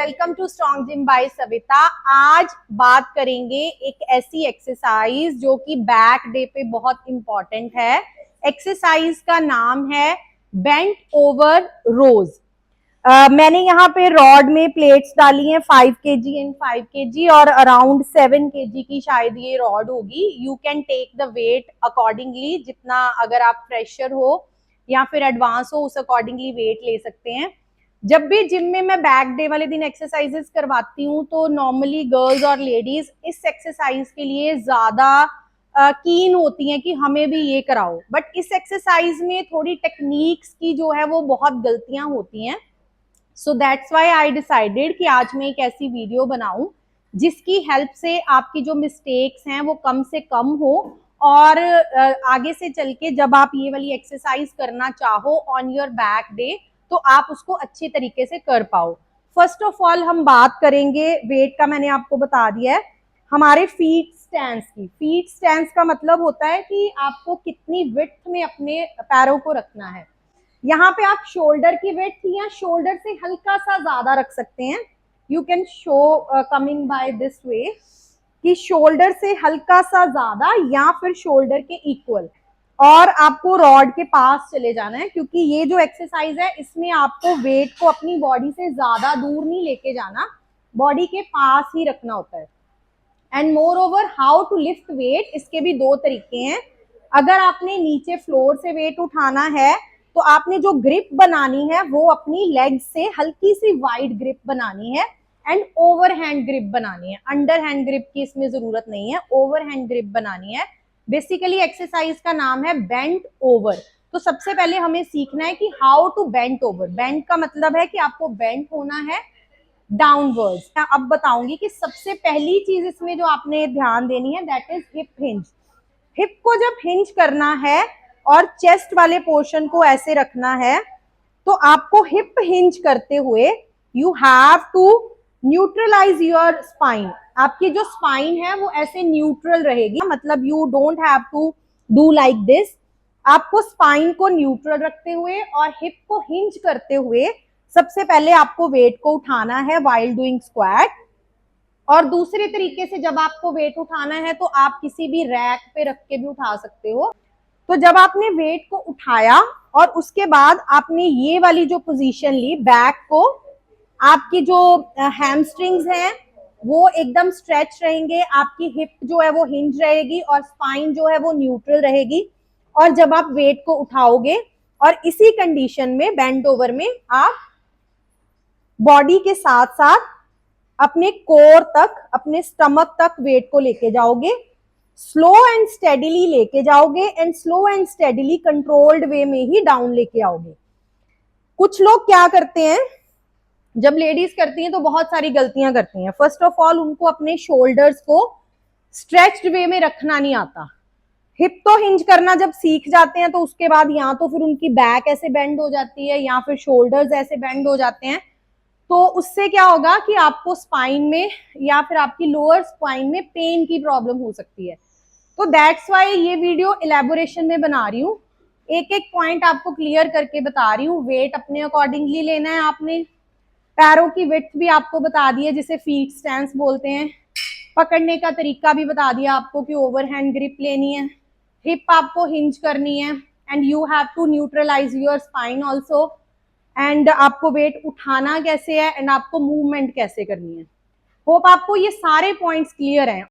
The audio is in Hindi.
Welcome to strong gym by Savita. आज बात करेंगे एक ऐसी एक्सरसाइज जो कि बैक डे पे बहुत इंपॉर्टेंट है। एक्सरसाइज का नाम है बेंट ओवर रोज। मैंने यहाँ पे रॉड में प्लेट्स डाली हैं 5 kg एंड 5 kg और अराउंड 7 kg की शायद ये रॉड होगी। You can take the weight accordingly, जितना अगर आप फ्रेशर हो या फिर एडवांस हो उस अकॉर्डिंगली वेट ले सकते हैं। जब भी जिम में मैं बैक डे वाले दिन एक्सरसाइजेस करवाती हूँ तो नॉर्मली गर्ल्स और लेडीज इस एक्सरसाइज के लिए ज्यादा कीन होती हैं कि हमें भी ये कराओ, बट इस एक्सरसाइज में थोड़ी टेक्निक्स की जो है वो बहुत गलतियां होती हैं। So that's why I decided कि आज मैं एक ऐसी वीडियो बनाऊं जिसकी हेल्प से आपकी जो मिस्टेक्स हैं वो कम से कम हो और आगे से चल के जब आप ये वाली एक्सरसाइज करना चाहो ऑन योर बैक डे तो आप उसको अच्छे तरीके से कर पाओ। फर्स्ट ऑफ ऑल हम बात करेंगे वेट का। मैंने आपको बता दिया है हमारे फीट स्टैंड की। फीट स्टैंड का मतलब होता है कि आपको कितनी विड्थ में अपने पैरों को रखना है। यहाँ पे आप शोल्डर की विड्थ या शोल्डर से हल्का सा ज्यादा रख सकते हैं। You can show coming by this way कि शोल्डर से हल्का सा ज्यादा या फिर शोल्डर के इक्वल, और आपको रॉड के पास चले जाना है क्योंकि ये जो एक्सरसाइज है इसमें आपको वेट को अपनी बॉडी से ज्यादा दूर नहीं लेके जाना, बॉडी के पास ही रखना होता है। And moreover how to lift weight, इसके भी दो तरीके हैं। अगर आपने नीचे फ्लोर से वेट उठाना है तो आपने जो ग्रिप बनानी है वो अपनी लेग से हल्की सी वाइड ग्रिप बनानी है एंड ओवर हैंड ग्रिप बनानी है। अंडर हैंड ग्रिप की इसमें जरूरत नहीं है, ओवर हैंड ग्रिप बनानी है। बेसिकली एक्सरसाइज का नाम है बेंट ओवर। तो सबसे पहले हमें सीखना है कि how to bent over. Bent का मतलब है कि आपको बेंट होना है डाउनवर्ड्स। मैं अब बताऊंगी कि सबसे पहली चीज इसमें जो आपने ध्यान देनी है that is hip hinge. Hip को जब हिंज करना है और चेस्ट वाले पोर्शन को ऐसे रखना है तो आपको हिप हिंज करते हुए you have to neutralise your spine. आपकी जो स्पाइन है वो ऐसे न्यूट्रल रहेगी, मतलब you don't have to do like this. आपको स्पाइन को न्यूट्रल रखते हुए और हिप को हिंज करते हुए सबसे पहले आपको वेट को उठाना है व्हाइल डूइंग स्क्वाट। और दूसरे तरीके से जब आपको वेट उठाना है तो आप किसी भी रैक पे रख के भी उठा सकते हो। तो जब आपने वेट को उठाया और उसके बाद आपने ये वाली जो पोजीशन ली, बैक को आपकी जो हैमस्ट्रिंग्स हैं वो एकदम स्ट्रेच रहेंगे, आपकी हिप जो है वो हिंज रहेगी और स्पाइन जो है वो न्यूट्रल रहेगी। और जब आप वेट को उठाओगे और इसी कंडीशन में बेंट ओवर में आप बॉडी के साथ साथ अपने कोर तक, अपने स्टमक तक वेट को लेके जाओगे। स्लो एंड स्टेडीली लेके जाओगे and slow and steadily controlled way में ही डाउन लेके आओगे। कुछ लोग क्या करते हैं, जब लेडीज करती हैं तो बहुत सारी गलतियां करती हैं। फर्स्ट ऑफ ऑल उनको अपने शोल्डर्स को स्ट्रेच्ड वे में रखना नहीं आता। हिप तो हिंज करना जब सीख जाते हैं तो उसके बाद या तो फिर उनकी बैक ऐसे बेंड हो जाती है या फिर शोल्डर्स ऐसे बेंड हो जाते हैं। तो उससे क्या होगा कि आपको स्पाइन में या फिर आपकी लोअर स्पाइन में पेन की प्रॉब्लम हो सकती है। तो दैट्स वाई ये वीडियो इलेबोरेशन में बना रही हूँ, एक एक पॉइंट आपको क्लियर करके बता रही हूँ। वेट अपने अकॉर्डिंगली लेना है आपने। पैरों की विड्थ भी आपको बता दी है जिसे फीट स्टैंस बोलते हैं। पकड़ने का तरीका भी बता दिया आपको कि ओवरहैंड ग्रिप लेनी है, हिप आपको हिंज करनी है and you have to neutralise your spine also. And आपको वेट उठाना कैसे है एंड आपको मूवमेंट कैसे करनी है। होप आपको ये सारे पॉइंट्स क्लियर हैं।